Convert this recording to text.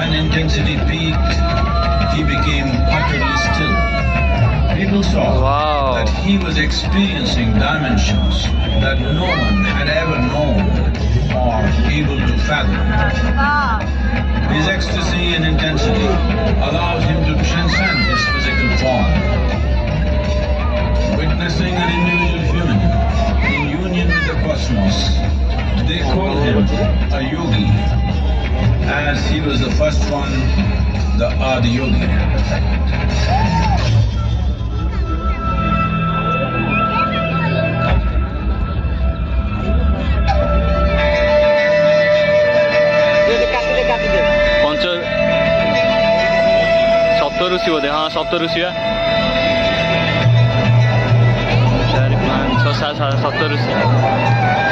when intensity peaked, he became utterly still. People saw that he was experiencing dimensions that no one had ever known or able to fathom. His ecstasy and intensity allowed him to transcend his physical form. Witnessing an individual human in union with the cosmos, they called him a yogi, as he was the first one, the Adi Yogi. सप्तऋषि बोधे हाँ सप्तऋषि 4 5 6 7 सप्तऋषि